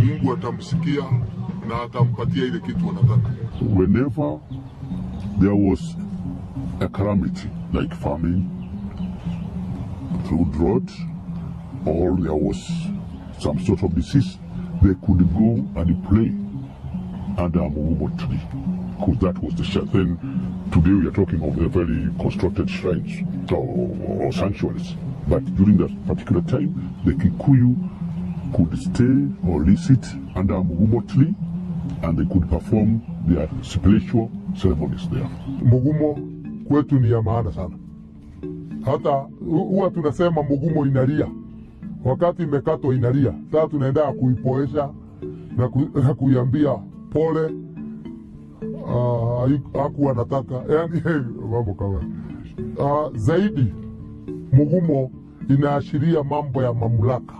Mungu atamsikia na atampatia ile kitu anataka. Whenever there was a calamity like famine, through drought, or there was some sort of disease, they could go and pray under a Mugikûyû tree, because that was the shelter. Then today we are talking of the very constructed shrines or sanctuaries. But during that particular time, the Kikuyu could stay or sit under a Mugikûyû tree, and they could perform their spiritual ceremonies there. Mugumo kwetu ni ya maana sana. Hata huwa tunasema mugumo inalia. Wakati imekatwa inalia. Sasa tunaenda kuipoesha na kuiambia pole, hakuwa nataka. Yaani mambo kama zaidi mugumo inaashiria mambo ya mamlaka.